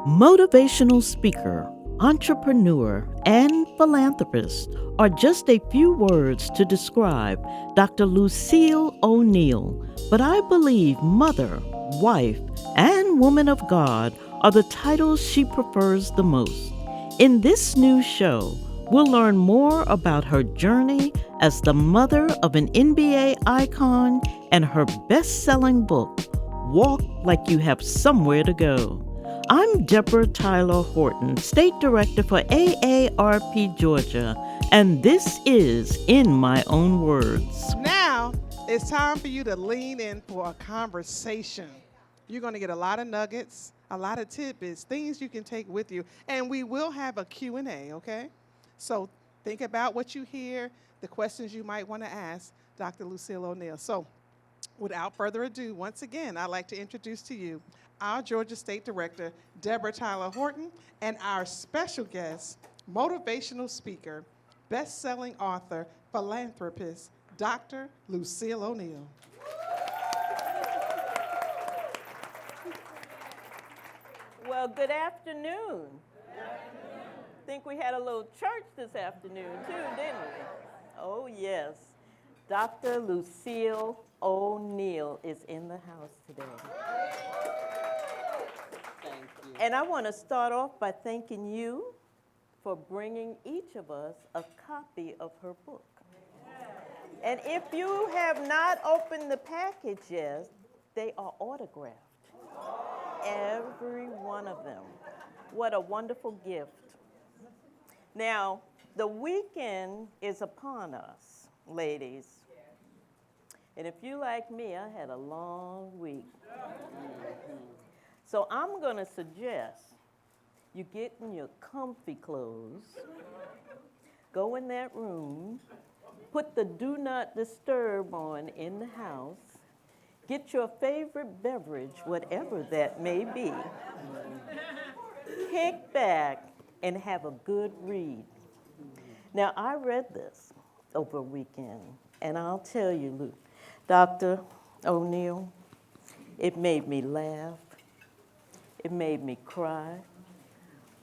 Motivational speaker, entrepreneur, and philanthropist are just a few words to describe Dr. Lucille O'Neal, but I believe mother, wife, and woman of God are the titles she prefers the most. In this new show, we'll learn more about her journey as the mother of an NBA icon and her best-selling book, Walk Like You Have Somewhere to Go. I'm Debra Tyler Horton, State Director for AARP Georgia, and this is In My Own Words. Now, it's time for you to lean in for a conversation. You're going to get a lot of nuggets, a lot of tidbits, things you can take with you, and we will have a Q&A, okay? So think about what you hear, the questions you might want to ask Dr. Lucille O'Neal. So without further ado, once again, I'd like to introduce to you our Georgia State Director, Debra Tyler Horton, and our special guest, motivational speaker, best-selling author, philanthropist, Dr. Lucille O'Neal. Well, good afternoon. Think we had a little church this afternoon too, didn't we? Oh yes. Dr. Lucille O'Neal is in the house today. Thank you. And I want to start off by thanking you for bringing each of us a copy of her book. And if you have not opened the package yet, they are autographed. Every one of them. What a wonderful gift. Now, the weekend is upon us, ladies. And if you like me, I had a long week. So I'm going to suggest you get in your comfy clothes, go in that room, put the do not disturb on in the house, get your favorite beverage, whatever that may be, kick back and have a good read. Now, I read this over a weekend, and I'll tell you, Luke, Dr. O'Neal, it made me laugh, it made me cry,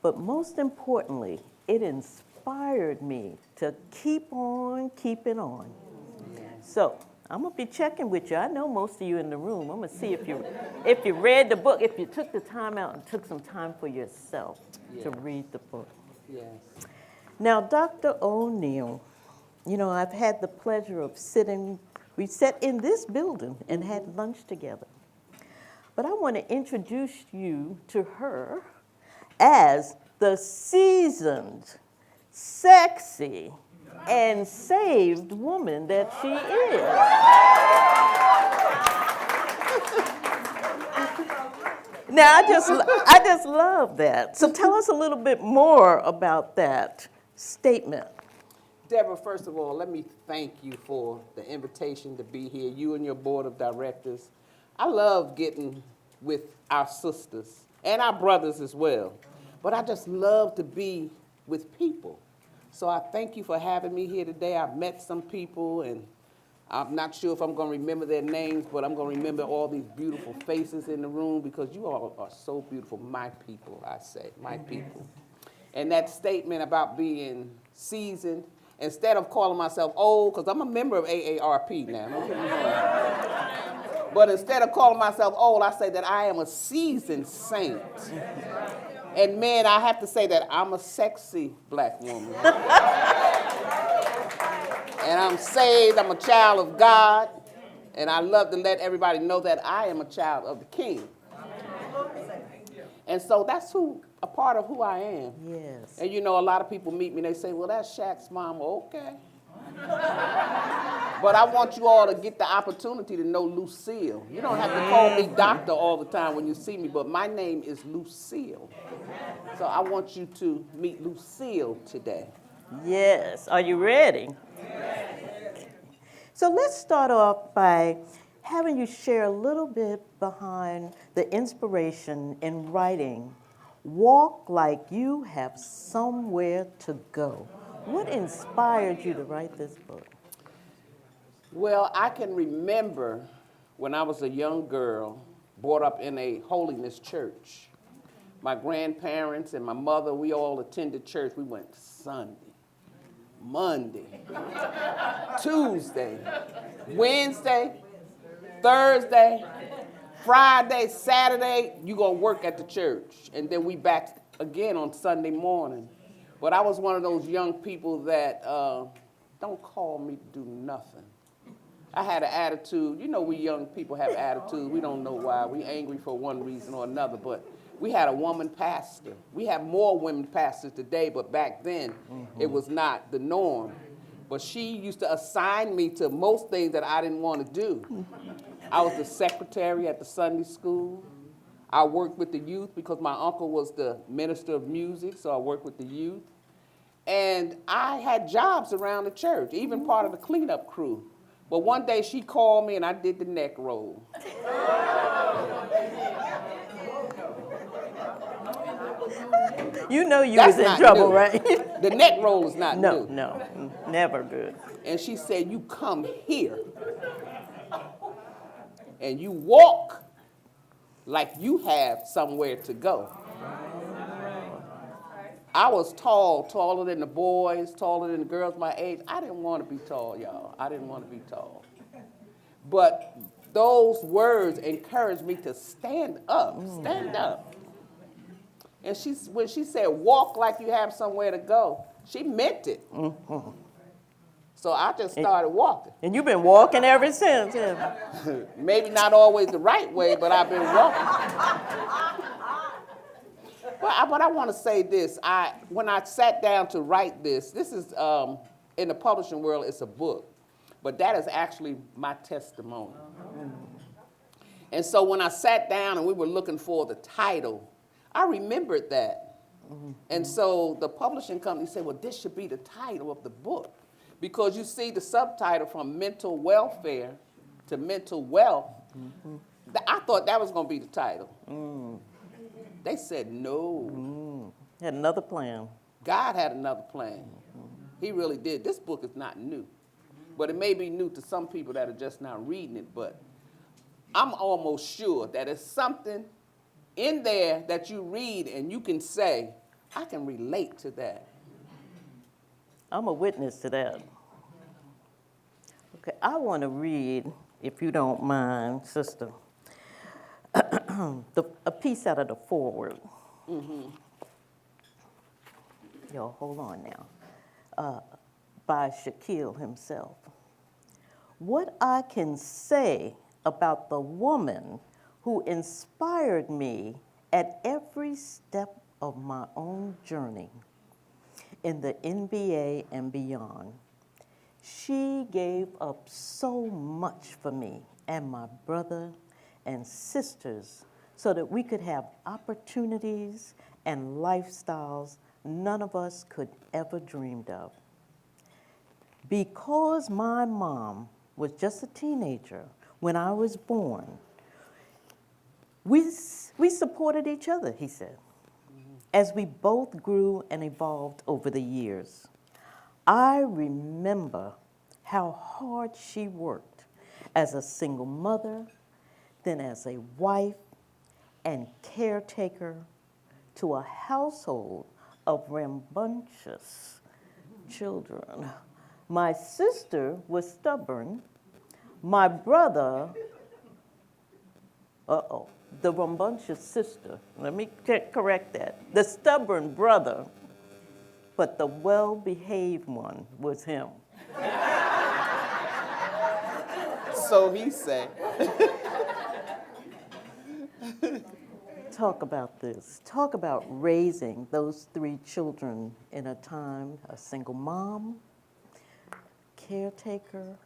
but most importantly, it inspired me to keep on keeping on. So, I'm gonna be checking with you. I know most of you in the room. I'm gonna see if you read the book, if you took the time out and took some time for yourself to read the book. Yes. Now, Dr. O'Neal, you know, I've had the pleasure of we sat in this building and had lunch together. But I want to introduce you to her as the seasoned, sexy, and saved woman that she is. Now, I just love that. So tell us a little bit more about that statement. Debra, first of all, let me thank you for the invitation to be here, you and your board of directors. I love getting with our sisters and our brothers as well, but I just love to be with people. So I thank you for having me here today. I've met some people, and I'm not sure if I'm going to remember their names, but I'm going to remember all these beautiful faces in the room because you all are so beautiful. My people, I say, my people. And that statement about being seasoned, instead of calling myself old, because I'm a member of AARP now. But instead of calling myself old, I say that I am a seasoned saint. And man, I have to say that I'm a sexy black woman. And I'm saved, I'm a child of God, and I love to let everybody know that I am a child of the King. And so that's a part of who I am. Yes. And you know, a lot of people meet me and they say, well, that's Shaq's mama. Okay. But I want you all to get the opportunity to know Lucille. You don't have to call me doctor all the time when you see me, but my name is Lucille. So I want you to meet Lucille today. Yes. Are you ready? So let's start off by having you share a little bit behind the inspiration in writing Walk Like You Have Somewhere to Go. What inspired you to write this book? Well, I can remember when I was a young girl brought up in a holiness church My grandparents and my mother, we all attended church. We went Sunday, Monday, Tuesday, Wednesday, Thursday, Friday, Saturday, you gonna work at the church. And then we back again on Sunday morning. But I was one of those young people that don't call me to do nothing. I had an attitude. You know, we young people have attitude. We don't know why. We angry for one reason or another, but we had a woman pastor. We have more women pastors today, but back then it was not the norm. But she used to assign me to most things that I didn't want to do. I was the secretary at the Sunday school. I worked with the youth because my uncle was the minister of music, so I worked with the youth. And I had jobs around the church, even part of the cleanup crew. But one day she called me and I did the neck roll. You know you That's was in not trouble, new. right? The neck roll is not No, new. no, never good. And she said, you come here and you walk like you have somewhere to go. I was tall, taller than the boys, taller than the girls my age. I didn't want to be tall, y'all. I didn't want to be tall. But those words encouraged me to stand up, stand up. And when she said, walk like you have somewhere to go, she meant it. So I just started walking. And you've been walking ever since. Yeah. Maybe not always the right way, but I've been walking. But I want to say this. When I sat down to write this is, in the publishing world, it's a book. But that is actually my testimony. And so when I sat down and we were looking for the title, I remembered that. And so the publishing company said, well, this should be the title of the book. Because you see the subtitle from mental welfare to mental wealth. I thought that was going to be the title. They said no. Had another plan. God had another plan. He really did. This book is not new. But it may be new to some people that are just not reading it. But I'm almost sure that it's something in there that you read and you can say, I can relate to that. I'm a witness to that. Okay, I want to read, if you don't mind, sister, a piece out of the foreword. Y'all, hold on now. By Shaquille himself. What I can say about the woman who inspired me at every step of my own journey in the NBA and beyond. She gave up so much for me and my brother and sisters so that we could have opportunities and lifestyles none of us could ever dreamed of. Because my mom was just a teenager when I was born, we supported each other, he said, as we both grew and evolved over the years. I remember how hard she worked as a single mother, then as a wife and caretaker to a household of rambunctious children. My sister was stubborn. My brother, the rambunctious sister, let me correct that. The stubborn brother, but the well-behaved one was him. So he said. Talk about this. Talk about raising those 3 children in a time, a single mom, caretaker,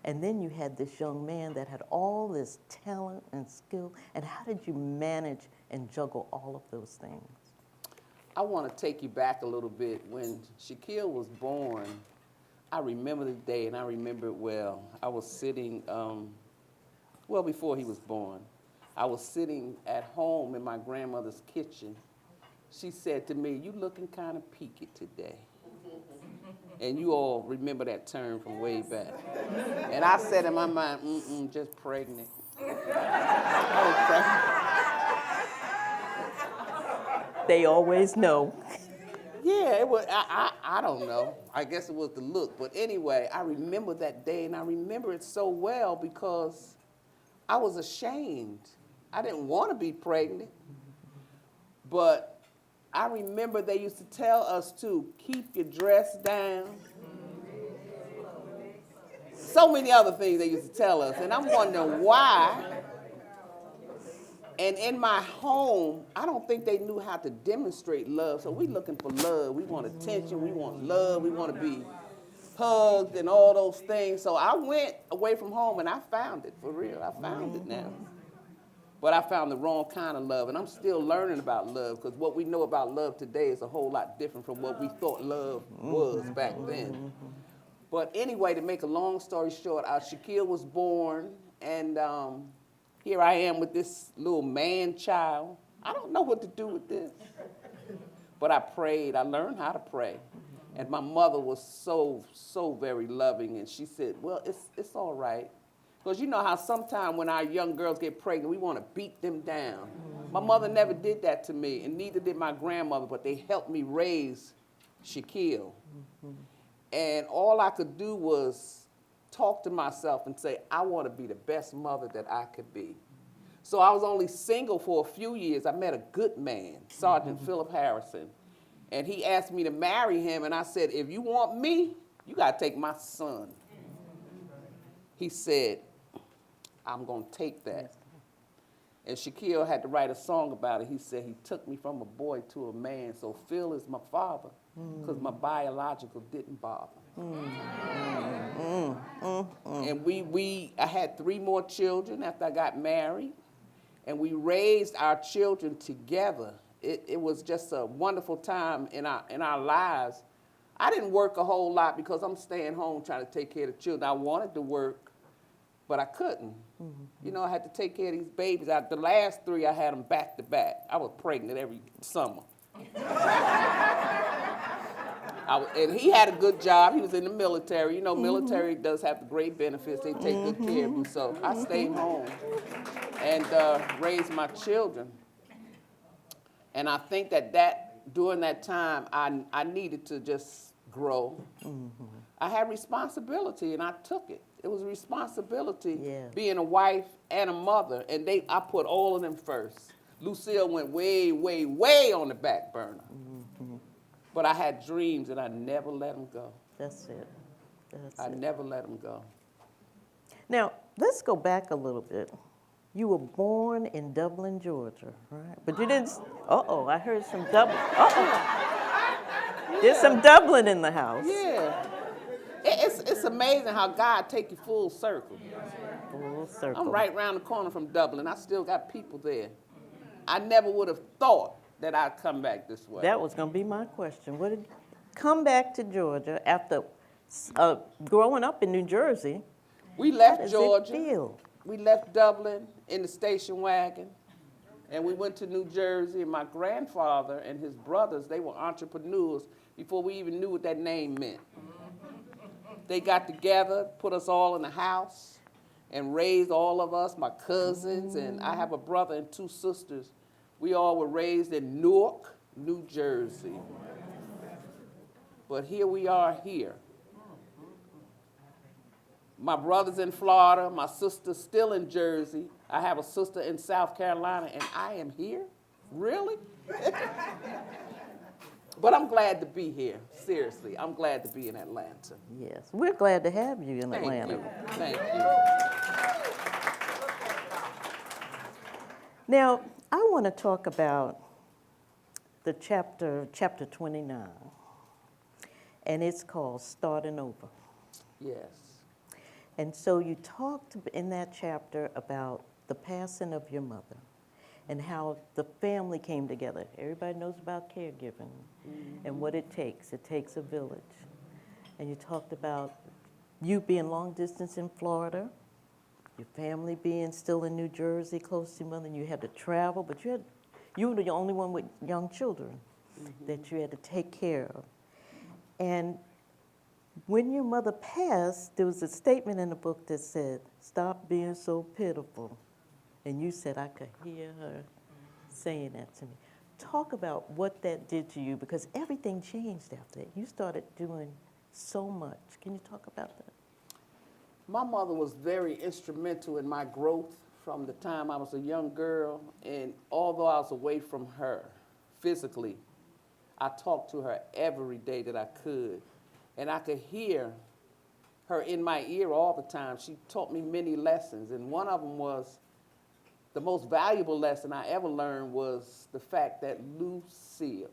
and then you had this young man that had all this talent and skill. And how did you manage and juggle all of those things? I want to take you back a little bit. When Shaquille was born, I remember the day, and I remember it well. I was sitting, before he was born, I was sitting at home in my grandmother's kitchen. She said to me, "You looking kind of peaked today." And you all remember that term from way back. And I said in my mind, just pregnant. I was pregnant. They always know. Yeah, it was. I don't know. I guess it was the look, but anyway, I remember that day, and I remember it so well because I was ashamed. I didn't want to be pregnant, but I remember they used to tell us to keep your dress down. So many other things they used to tell us, and I'm wondering why. And in my home, I don't think they knew how to demonstrate love. So we looking for love. We want attention. We want love. We want to be hugged and all those things. So I went away from home and I found it for real. I found it now. But I found the wrong kind of love. And I'm still learning about love because what we know about love today is a whole lot different from what we thought love was back then. But anyway, to make a long story short, Shaquille was born, and here I am with this little man child. I don't know what to do with this. But I prayed. I learned how to pray. And my mother was so very loving, and she said, well, it's all right. Because you know how sometimes when our young girls get pregnant, we want to beat them down. My mother never did that to me, and neither did my grandmother, but they helped me raise Shaquille. And all I could do was talk to myself and say, I want to be the best mother that I could be. So I was only single for a few years. I met a good man, Sergeant Philip Harrison. And he asked me to marry him, and I said, if you want me, you got to take my son. He said, I'm going to take that. And Shaquille had to write a song about it. He said, he took me from a boy to a man, so Phil is my father, because my biological didn't bother. And I had 3 more children after I got married, and we raised our children together. It was just a wonderful time in our lives. I didn't work a whole lot because I'm staying home trying to take care of the children. I wanted to work, but I couldn't. You know, I had to take care of these babies. The last 3, I had them back to back. I was pregnant every summer. And he had a good job. He was in the military. You know, military does have great benefits. They take good care of you. So I stayed home and raised my children. And I think that during that time, I needed to just grow. I had responsibility, and I took it. It was a responsibility being a wife and a mother, and I put all of them first. Lucille went way, way, way on the back burner. But I had dreams, and I never let them go. That's it. I never let them go. Now, let's go back a little bit. You were born in Dublin, Georgia, right? But you didn't, I heard some Dublin. There's some Dublin in the house. Yeah. It's amazing how God take you full circle. Full circle. I'm right around the corner from Dublin. I still got people there. I never would have thought that I'd come back this way. That was going to be my question. Come back to Georgia after growing up in New Jersey. We left Georgia. Georgia. Feel? We left Dublin in the station wagon, and we went to New Jersey. And my grandfather and his brothers, they were entrepreneurs before we even knew what that name meant. They got together, put us all in a house, and raised all of us, my cousins, and I have a brother and 2 sisters. We all were raised in Newark, New Jersey. But here we are here. My brother's in Florida, my sister's still in Jersey. I have a sister in South Carolina, and I am here? Really? But I'm glad to be here. Seriously, I'm glad to be in Atlanta. Yes, we're glad to have you in Atlanta. Thank you. Now, I want to talk about the chapter 29, and it's called Starting Over. Yes. And so you talked in that chapter about the passing of your mother and how the family came together. Everybody knows about caregiving and what it takes. It takes a village. And you talked about you being long distance in Florida, your family being still in New Jersey, close to your mother, and you had to travel, but you were the only one with young children that you had to take care of. And when your mother passed, there was a statement in the book that said, "Stop being so pitiful." And you said, I could hear her saying that to me. talk about what that did to you, because everything changed after that. You started doing so much. Can you talk about that? My mother was very instrumental in my growth from the time I was a young girl, and although I was away from her physically, I talked to her every day that I could, and I could hear her in my ear all the time. She taught me many lessons, and one of them was, the most valuable lesson I ever learned was the fact that, Lucille,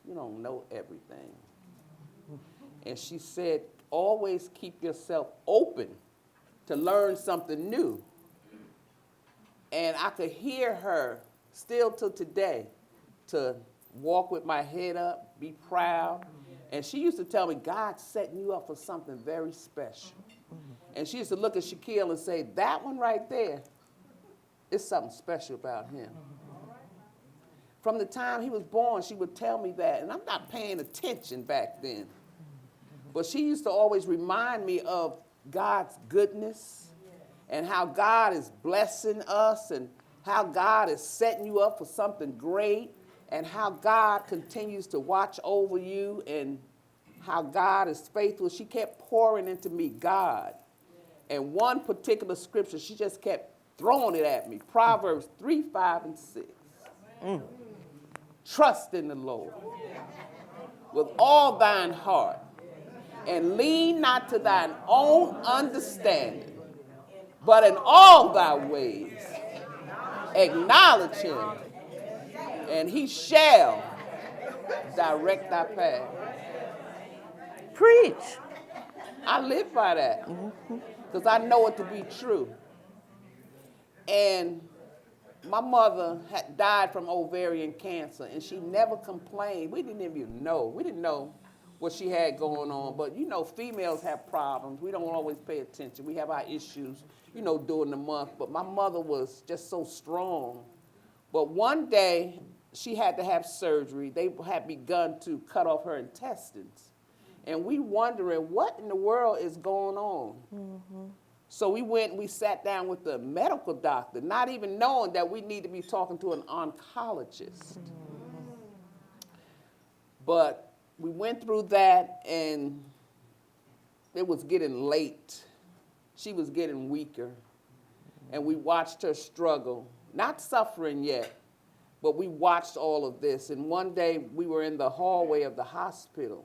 you don't know everything. And she said, always keep yourself open to learn something new. And I could hear her still till today, to walk with my head up, be proud. And she used to tell me, God's setting you up for something very special. And she used to look at Shaquille and say, that one right there, it's something special about him. From the time he was born, she would tell me that, and I'm not paying attention back then. But she used to always remind me of God's goodness and how God is blessing us and how God is setting you up for something great and how God continues to watch over you and how God is faithful. She kept pouring into me God. And one particular scripture, she just kept throwing it at me. Proverbs 3, 5, and 6. Trust in the Lord with all thine heart, and lean not to thine own understanding, but in all thy ways acknowledge him, and he shall direct thy path. Preach. I live by that because I know it to be true. And my mother had died from ovarian cancer, and she never complained. We didn't even know. We didn't know what she had going on. But, you know, females have problems. We don't always pay attention. We have our issues, you know, during the month. But my mother was just so strong. But one day, she had to have surgery. They had begun to cut off her intestines. And we wondering, what in the world is going on? So we went and we sat down with the medical doctor, not even knowing that we need to be talking to an oncologist. But we went through that, and it was getting late. She was getting weaker, and we watched her struggle, not suffering yet, but we watched all of this. And one day we were in the hallway of the hospital,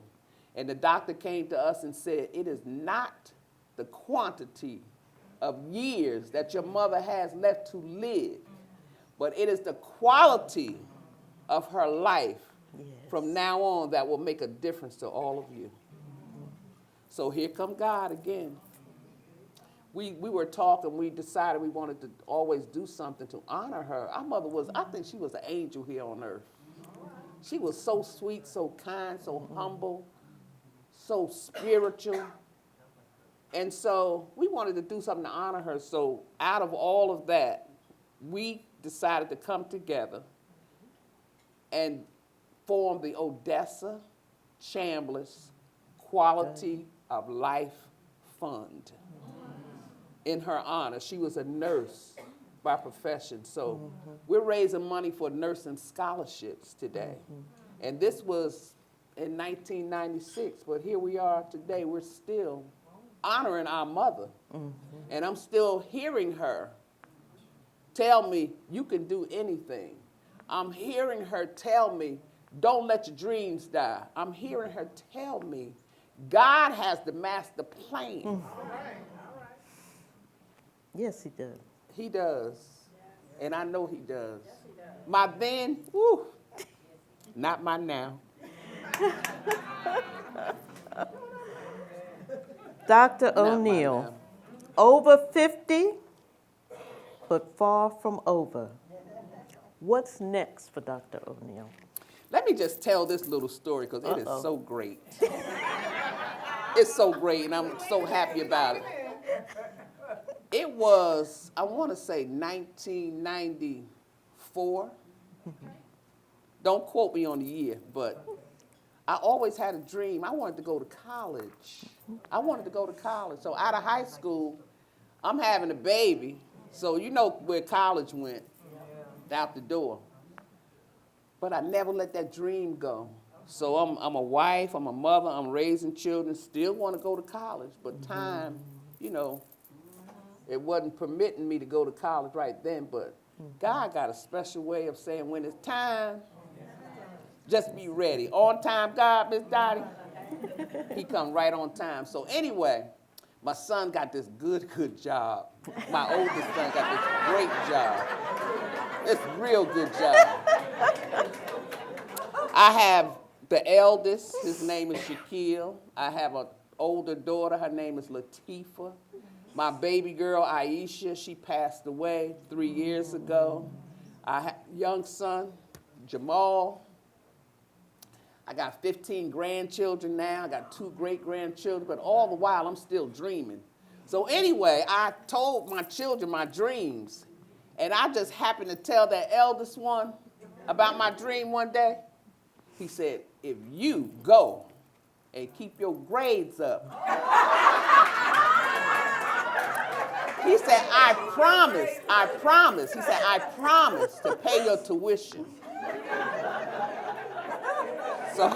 and the doctor came to us and said, it is not the quantity of years that your mother has left to live, but it is the quality of her life from now on that will make a difference to all of you. So here come God again. We were talking, we decided we wanted to always do something to honor her. Our mother was, I think she was an angel here on earth. She was so sweet, so kind, so humble, so spiritual. And so we wanted to do something to honor her. So out of all of that, we decided to come together and form the Odessa Chambliss Quality of Life Fund in her honor. She was a nurse by profession. So we're raising money for nursing scholarships today. And this was in 1996, but here we are today. We're still honoring our mother. And I'm still hearing her tell me, you can do anything. I'm hearing her tell me, don't let your dreams die. I'm hearing her tell me, God has the master plan. Yes, he does. He does. And I know he does. My then, whew, not my now. Dr. Not my O'Neal, now. over 50, but far from over. What's next for Dr. O'Neal? Let me just tell this little story because it is so great. It's so great, and I'm so happy about it. It was, I want to say 1994. Don't quote me on the year, but I always had a dream. I wanted to go to college. I wanted to go to college. So out of high school, I'm having a baby. So you know where college went, out the door. but I never let that dream go. So I'm a wife, I'm a mother, I'm raising children, still want to go to college, but time, you know, it wasn't permitting me to go to college right then, but God got a special way of saying when it's time, just be ready. On time, God, Miss Dottie, he come right on time. So anyway, my son got this good job. My oldest son got this great job. It's a real good job. I have the eldest, his name is Shaquille. I have an older daughter, her name is Latifah. My baby girl, Aisha, she passed away 3 years ago. I have a young son, Jamal. I got 15 grandchildren now. I got 2 great-grandchildren, but all the while I'm still dreaming. So anyway, I told my children my dreams, and I just happened to tell that eldest one about my dream one day. He said, if you go and keep your grades up, he said, I promise. He said, I promise to pay your tuition. So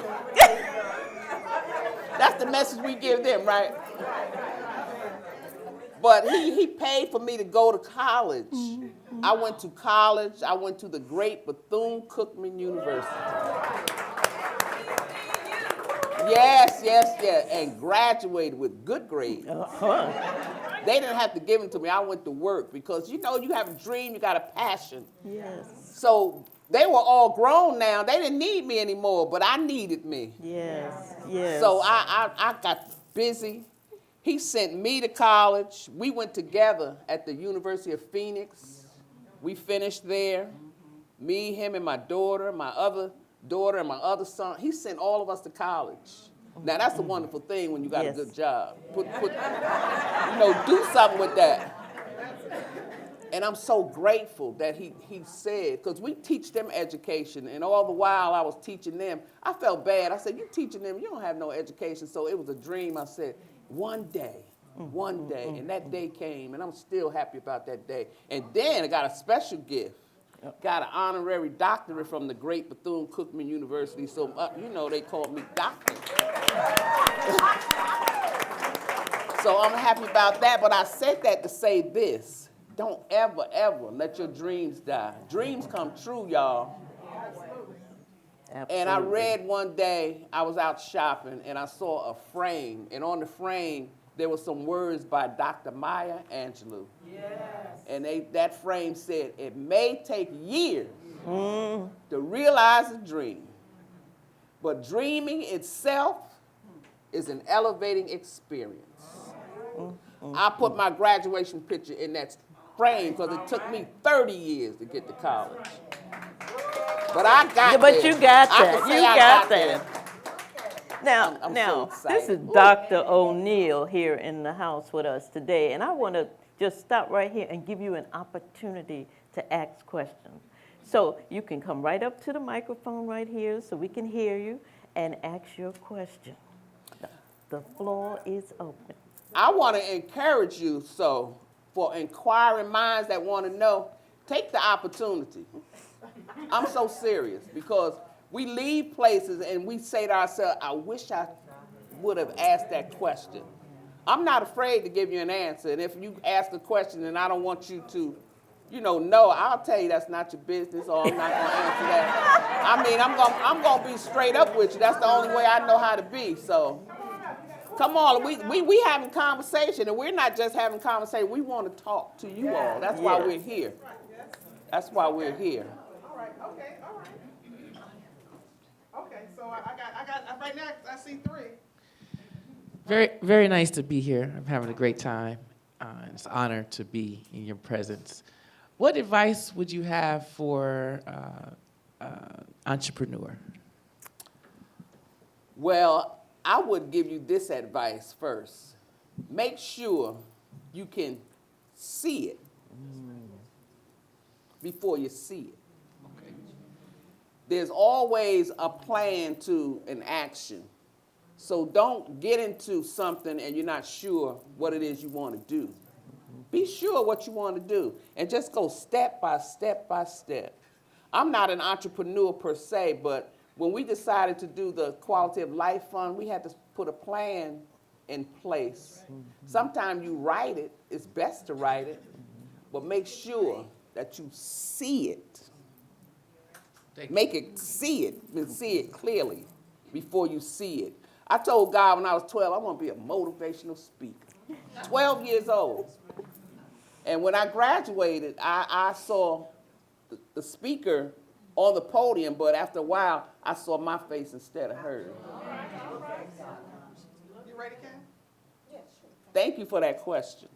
that's the message we give them, right? But he paid for me to go to college. I went to college. I went to the great Bethune-Cookman University. Yes, and graduated with good grades. They didn't have to give them to me. I went to work because, you know, you have a dream, you got a passion. Yes. So they were all grown now. They didn't need me anymore, but I needed me. Yes, yes. So I got busy. He sent me to college. We went together at the University of Phoenix. We finished there. Me, him, and my daughter, my other daughter, and my other son. He sent all of us to college. Now, that's a wonderful thing when you got a good job. Put, do something with that. And I'm so grateful that he said, because we teach them education, and all the while I was teaching them, I felt bad. I said, you teaching them, you don't have no education. So it was a dream. I said, one day, and that day came, and I'm still happy about that day. And then I got a special gift. Got an honorary doctorate from the great Bethune-Cookman University, so, you know, they called me doctor. So I'm happy about that, but I said that to say this. Don't ever, ever let your dreams die. Dreams come true, y'all. Absolutely. And I read one day, I was out shopping, and I saw a frame, and on the frame, there were some words by Dr. Maya Angelou. Yes. And that frame said, it may take years to realize a dream, but dreaming itself is an elevating experience. I put my graduation picture in that frame because it took me 30 years to get to college. But I got there. But you got that. You got that. Now, I'm now so this is excited. Dr. O'Neal here in the house with us today, and I want to just stop right here and give you an opportunity to ask questions. So you can come right up to the microphone right here so we can hear you and ask your question. The floor is open. I want to encourage you, so for inquiring minds that want to know, take the opportunity. I'm so serious because we leave places and we say to ourselves, I wish I would have asked that question. I'm not afraid to give you an answer. And if you ask a question and I don't want you to, no, I'll tell you that's not your business or I'm not going to answer that. I mean, I'm going to be straight up with you. That's the only way I know how to be. So come on, we having conversation, and we're not just having conversation. We want to talk to you all. That's why we're here. That's why we're here. All right. Okay. So I got right now. I see 3. Very, very nice to be here. I'm having a great time. It's an honor to be in your presence. What advice would you have for entrepreneur? Well, I would give you this advice first. Make sure you can see it before you see it. Okay. There's always a plan to an action. So don't get into something and you're not sure what it is you want to do. Be sure what you want to do and just go step by step by step. I'm not an entrepreneur per se, but when we decided to do the Quality of Life Fund, we had to put a plan in place. Sometimes you write it, it's best to write it, but make sure that you see it. Make it see it clearly before you see it. I told God when I was 12, I want to be a motivational speaker. 12 years old. And when I graduated, I saw the speaker on the podium, but after a while, I saw my face instead of hers. You ready, Ken? Yes, sure. Thank you for that question.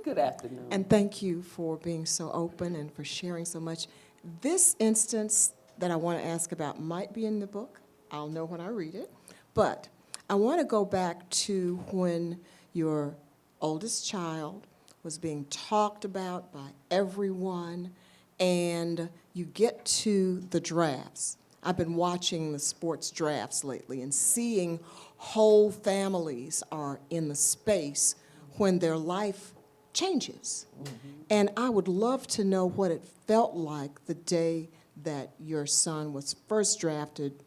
Good afternoon. And thank you for being so open and for sharing so much. This instance that I want to ask about might be in the book. I'll know when I read it. But I want to go back to when your oldest child was being talked about by everyone, and you get to the drafts. I've been watching the sports drafts lately and seeing whole families are in the space when their life changes. And I would love to know what it felt like the day that your son was first drafted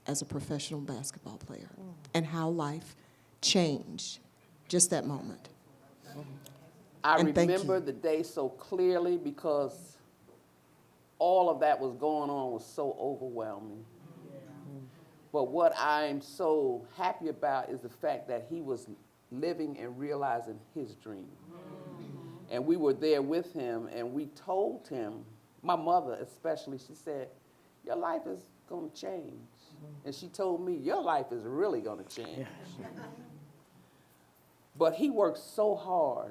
as a professional basketball player and how life changed, just that moment. I And thank remember you. the day so clearly because all of that was going on was so overwhelming. But what I'm so happy about is the fact that he was living and realizing his dream. And we were there with him, and we told him, my mother especially, she said, your life is going to change. And she told me, your life is really going to change. But he worked so hard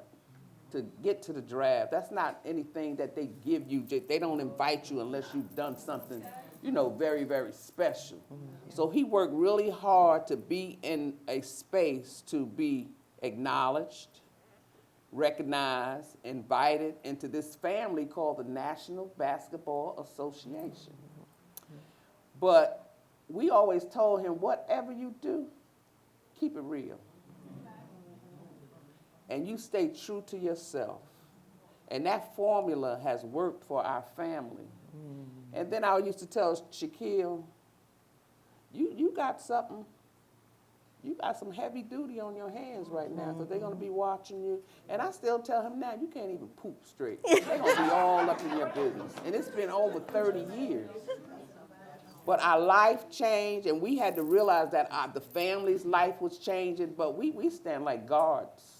to get to the draft. That's not anything that they give you. They don't invite you unless you've done something, you know, very, very special. So he worked really hard to be in a space to be acknowledged, recognized, invited into this family called the National Basketball Association. But we always told him, whatever you do, keep it real. And you stay true to yourself. And that formula has worked for our family. And then I used to tell Shaquille, you got something. You got some heavy duty on your hands right now because they're going to be watching you. And I still tell him now, you can't even poop straight. They're going to be all up in your business. And it's been over 30 years. But our life changed, and we had to realize that the family's life was changing, but we stand like guards.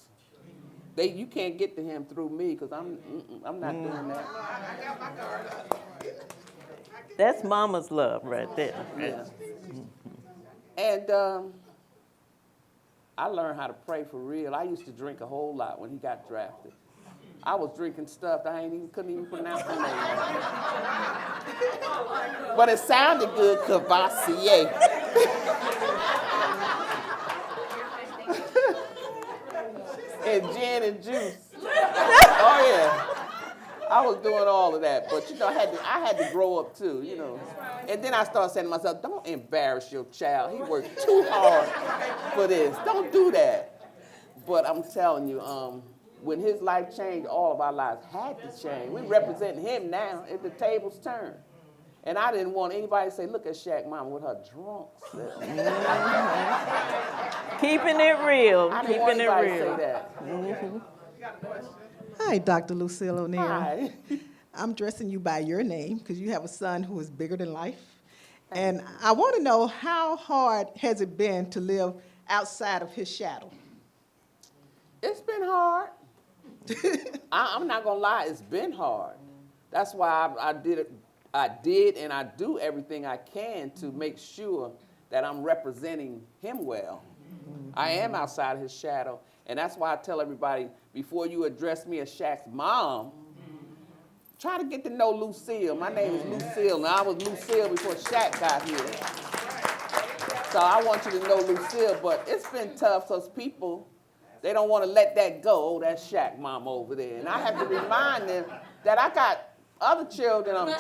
You can't get to him through me because I'm not doing that. I got my guard up. That's mama's love right there. Yeah. And I learned how to pray for real. I used to drink a whole lot when he got drafted. I was drinking stuff that couldn't even pronounce the name. But it sounded good, Cavassier. And gin and juice. Oh yeah. I was doing all of that, but you know, I had to grow up too, you know. And then I started saying to myself, don't embarrass your child. He worked too hard for this. Don't do that. But I'm telling you, when his life changed, all of our lives had to change. We represent him now if the tables turn. And I didn't want anybody to say, look at Shaq mama with her drunk self. Keeping it real. I didn't want anybody to say that. Hi, Dr. Lucille O'Neal. Hi. I'm addressing you by your name because you have a son who is bigger than life. And I want to know, how hard has it been to live outside of his shadow? It's been hard. I'm not going to lie, it's been hard. That's why I did and I do everything I can to make sure that I'm representing him well. I am outside of his shadow. And that's why I tell everybody, before you address me as Shaq's mom, try to get to know Lucille. My name is Lucille, and I was Lucille before Shaq got here. So I want you to know Lucille, but it's been tough because people, they don't want to let that go. Oh, that's Shaq mom over there. And I have to remind them that I got other children. I'm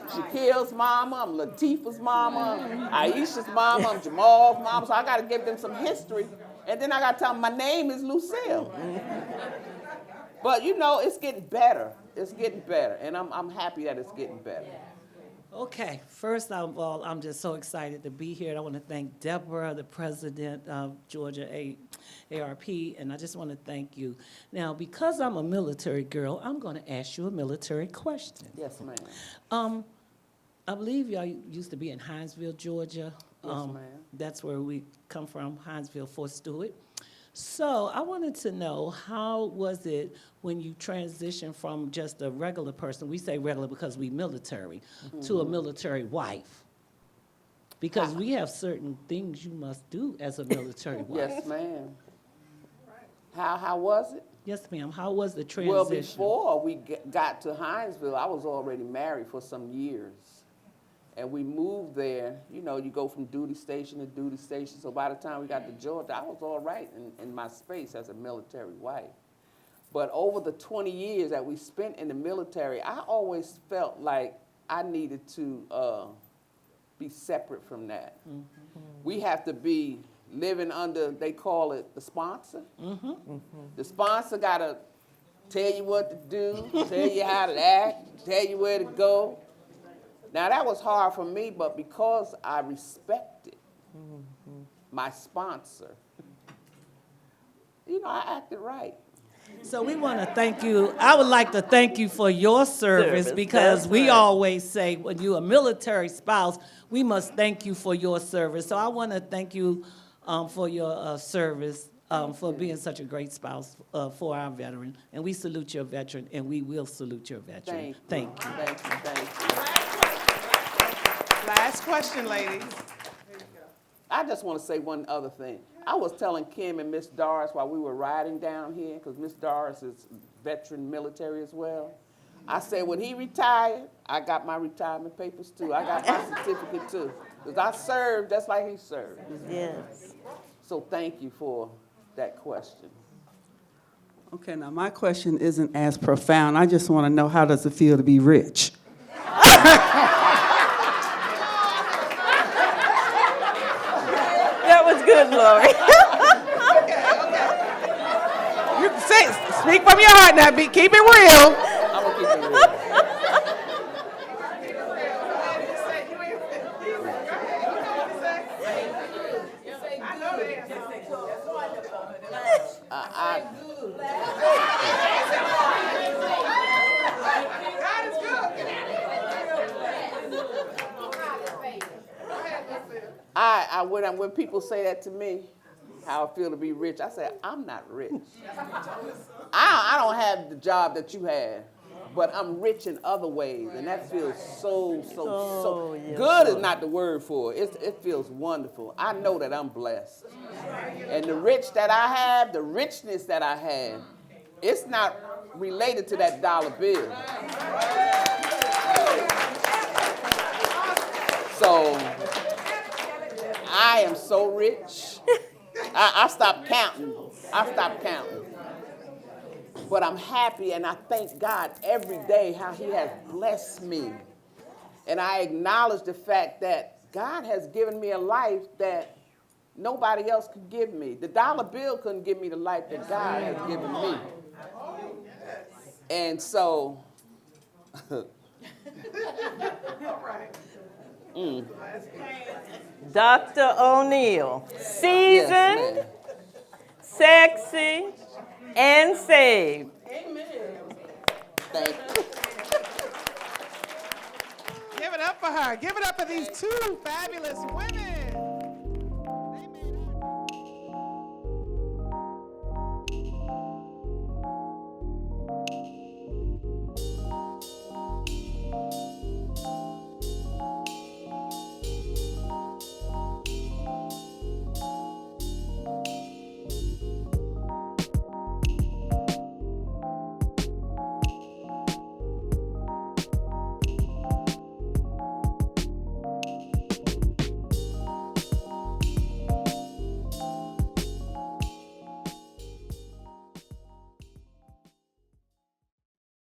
Shaquille's mama, I'm Latifah's mama, Aisha's mama, I'm Jamal's mama. So I got to give them some history And then I got to tell them my name is Lucille. But, you know, it's getting better. It's getting better. And I'm happy that it's getting better. Okay, first of all, I'm just so excited to be here. I want to thank Debra, the president of Georgia AARP, and I just want to thank you. Now, because I'm a military girl, I'm going to ask you a military question. Yes, ma'am. I believe y'all used to be in Hinesville, Georgia. Yes, ma'am. That's where we come from, Hinesville, Fort Stewart. So I wanted to know, how was it when you transitioned from just a regular person, we say regular because we military, to a military wife? Because we have certain things you must do as a military wife. Yes, ma'am. How was it? Yes, ma'am. How was the transition? Well, before we got to Hinesville, I was already married for some years. And we moved there, you know, you go from duty station to duty station. So by the time we got to Georgia, I was all right in my space as a military wife. But over the 20 years that we spent in the military, I always felt like I needed to be separate from that. Mm-hmm. We have to be living under, they call it the sponsor. Mm-hmm. Mm-hmm. The sponsor got to tell you what to do, tell you how to act, tell you where to go. Now, that was hard for me, but because I respected my sponsor, you know, I acted right. So we want to thank you. I would like to thank you for your service because we always say when you're a military spouse, we must thank you for your service. So I want to thank you for your service, for being such a great spouse for our veteran. And we salute your veteran, and we will salute your veteran. Thank you. Thank you. Thank you. Last question, ladies. I just want to say one other thing. I was telling Kim and Miss Doris while we were riding down here, because Miss Doris is veteran military as well. I said, when he retired, I got my retirement papers too. I got my certificate too. Because I served just like he served. Yes. So thank you for that question. Okay, now my question isn't as profound. I just want to know, how does it feel to be rich? That was good, Lori. You can say, speak from your heart now. Keep it real. I'm going to keep it real. When people say that to me, how I feel to be rich, I say, I'm not rich. I don't have the job that you have, but I'm rich in other ways, and that feels so yes, good is not the word for it. It feels wonderful. I know that I'm blessed. And the richness that I have, it's not related to that dollar bill. So I am so rich. I stopped counting. But I'm happy, and I thank God every day how he has blessed me. And I acknowledge the fact that God has given me a life that nobody else could give me. The dollar bill couldn't give me the life that God has given me. And so, Dr. O'Neal, seasoned, yes, sexy, and saved. thank you. Give it up for her. Give it up for these two fabulous women.